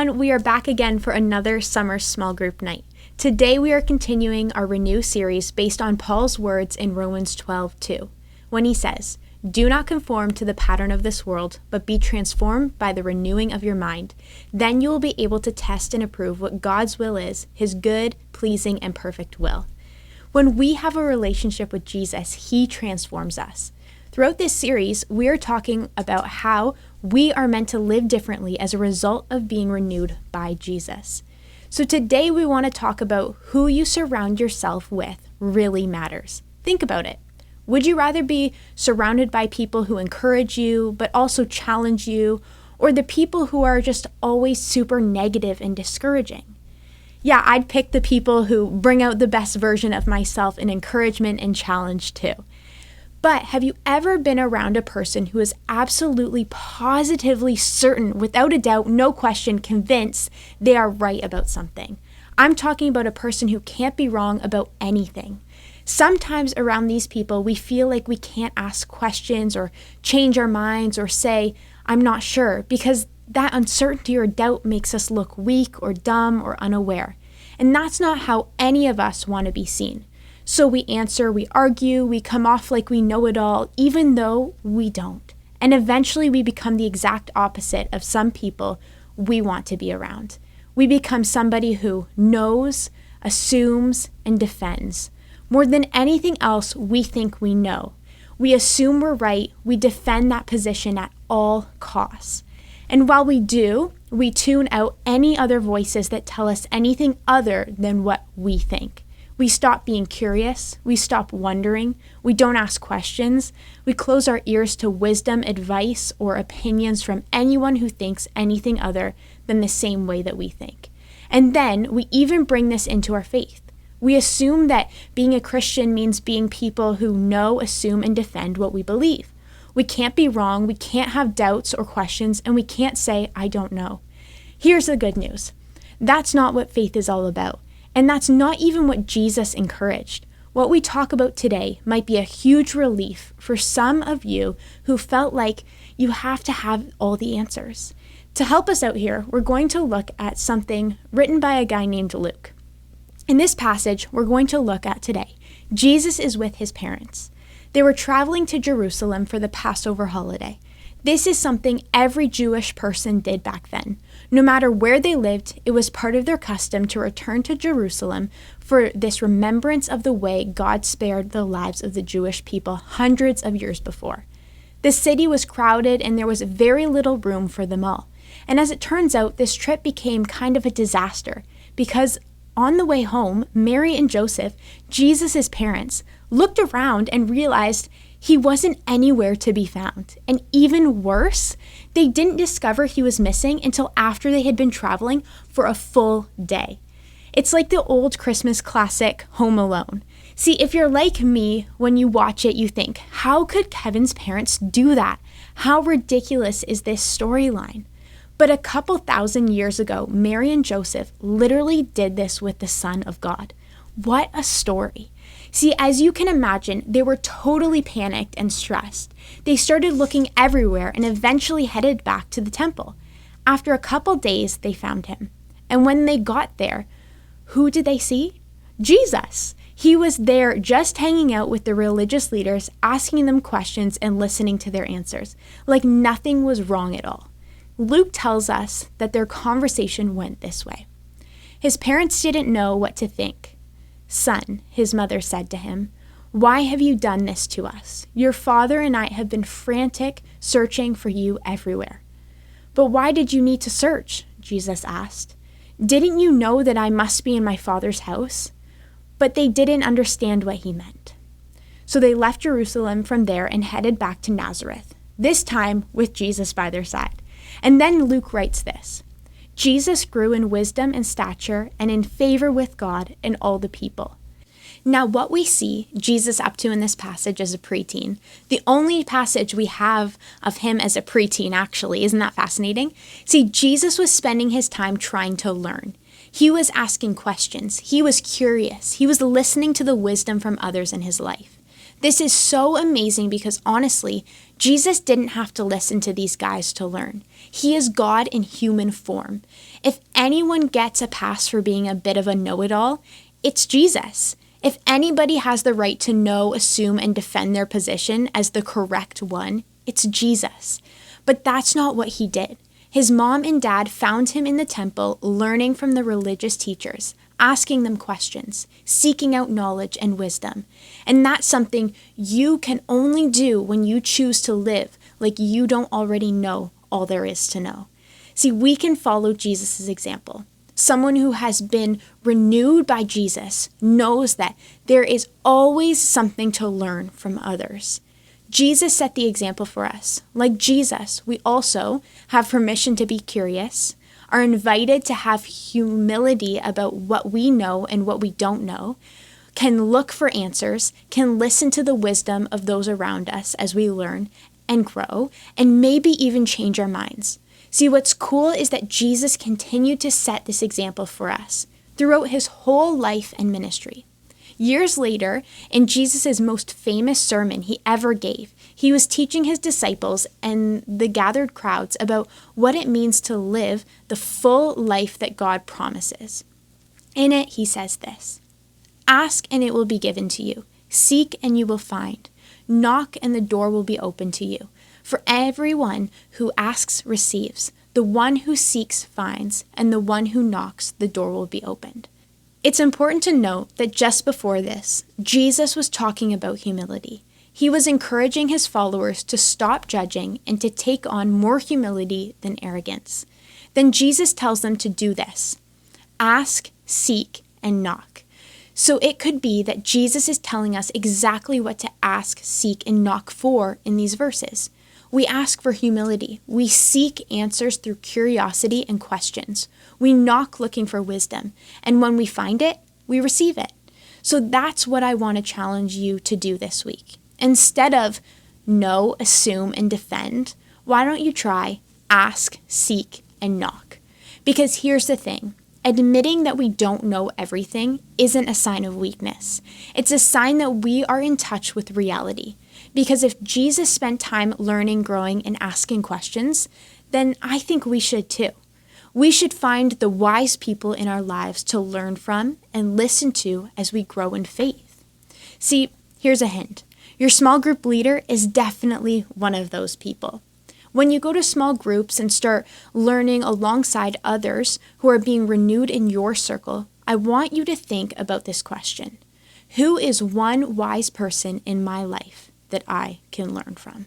everyone, we are back again for another summer small group night. Today we are continuing our Renew series based on Paul's words in Romans 12:2, when he says, "Do not conform to the pattern of this world, but be transformed by the renewing of your mind. Then you will be able to test and approve what God's will is, his good, pleasing, and perfect will." When we have a relationship with Jesus, he transforms us. Throughout this series, we are talking about how we are meant to live differently as a result of being renewed by Jesus. So today we want to talk about who you surround yourself with really matters. Think about it. Would you rather be surrounded by people who encourage you, but also challenge you, or the people who are just always super negative and discouraging? Yeah, I'd pick the people who bring out the best version of myself in encouragement and challenge too. But have you ever been around a person who is absolutely positively certain, without a doubt, no question, convinced they are right about something? I'm talking about a person who can't be wrong about anything. Sometimes around these people, we feel like we can't ask questions or change our minds or say, "I'm not sure," because that uncertainty or doubt makes us look weak or dumb or unaware. And that's not how any of us want to be seen. So we answer, we argue, we come off like we know it all, even though we don't. And eventually we become the exact opposite of some people we want to be around. We become somebody who knows, assumes, and defends. More than anything else, we think we know. We assume we're right, we defend that position at all costs. And while we do, we tune out any other voices that tell us anything other than what we think. We stop being curious, we stop wondering, we don't ask questions, we close our ears to wisdom, advice, or opinions from anyone who thinks anything other than the same way that we think. And then we even bring this into our faith. We assume that being a Christian means being people who know, assume, and defend what we believe. We can't be wrong, we can't have doubts or questions, and we can't say, "I don't know." Here's the good news. That's not what faith is all about. And that's not even what Jesus encouraged. What we talk about today might be a huge relief for some of you who felt like you have to have all the answers. To help us out here, we're going to look at something written by a guy named Luke. In this passage, we're going to look at today, Jesus is with his parents. They were traveling to Jerusalem for the Passover holiday. This is something every Jewish person did back then. No matter where they lived, it was part of their custom to return to Jerusalem for this remembrance of the way God spared the lives of the Jewish people hundreds of years before. The city was crowded and there was very little room for them all. And as it turns out, this trip became kind of a disaster because on the way home, Mary and Joseph, Jesus' parents, looked around and realized he wasn't anywhere to be found. And even worse, they didn't discover he was missing until after they had been traveling for a full day. It's like the old Christmas classic, Home Alone. See, if you're like me, when you watch it, you think, how could Kevin's parents do that? How ridiculous is this storyline? But a couple thousand years ago, Mary and Joseph literally did this with the Son of God. What a story. See, as you can imagine, they were totally panicked and stressed. They started looking everywhere and eventually headed back to the temple. After a couple days, they found him. And when they got there, who did they see? Jesus. He was there just hanging out with the religious leaders, asking them questions and listening to their answers, like nothing was wrong at all. Luke tells us that their conversation went this way. His parents didn't know what to think. "Son," his mother said to him, "why have you done this to us? Your father and I have been frantic, searching for you everywhere." "But why did you need to search?" Jesus asked. "Didn't you know that I must be in my Father's house?" But they didn't understand what he meant. So they left Jerusalem from there and headed back to Nazareth, this time with Jesus by their side. And then Luke writes this. Jesus grew in wisdom and stature and in favor with God and all the people. Now, what we see Jesus up to in this passage as a preteen, the only passage we have of him as a preteen, actually, isn't that fascinating? See, Jesus was spending his time trying to learn. He was asking questions. He was curious. He was listening to the wisdom from others in his life. This is so amazing because honestly, Jesus didn't have to listen to these guys to learn. He is God in human form. If anyone gets a pass for being a bit of a know-it-all, it's Jesus. If anybody has the right to know, assume, and defend their position as the correct one, it's Jesus. But that's not what he did. His mom and dad found him in the temple, learning from the religious teachers, asking them questions, seeking out knowledge and wisdom. And that's something you can only do when you choose to live like you don't already know all there is to know. See, we can follow Jesus' example. Someone who has been renewed by Jesus knows that there is always something to learn from others. Jesus set the example for us. Like Jesus, we also have permission to be curious, are invited to have humility about what we know and what we don't know, can look for answers, can listen to the wisdom of those around us as we learn and grow, and maybe even change our minds. See, what's cool is that Jesus continued to set this example for us throughout his whole life and ministry. Years later, in Jesus' most famous sermon he ever gave, he was teaching his disciples and the gathered crowds about what it means to live the full life that God promises. In it, he says this: "Ask and it will be given to you. Seek and you will find. Knock and the door will be open to you. For everyone who asks receives. The one who seeks finds. And the one who knocks, the door will be opened." It's important to note that just before this, Jesus was talking about humility. He was encouraging his followers to stop judging and to take on more humility than arrogance. Then Jesus tells them to do this: ask, seek, and knock. So it could be that Jesus is telling us exactly what to ask, seek, and knock for in these verses. We ask for humility. We seek answers through curiosity and questions. We knock looking for wisdom. And when we find it, we receive it. So that's what I want to challenge you to do this week. Instead of know, assume, and defend, why don't you try ask, seek, and knock? Because here's the thing. Admitting that we don't know everything isn't a sign of weakness. It's a sign that we are in touch with reality. Because if Jesus spent time learning, growing, and asking questions, then I think we should too. We should find the wise people in our lives to learn from and listen to as we grow in faith. See, here's a hint. Your small group leader is definitely one of those people. When you go to small groups and start learning alongside others who are being renewed in your circle, I want you to think about this question: who is one wise person in my life that I can learn from?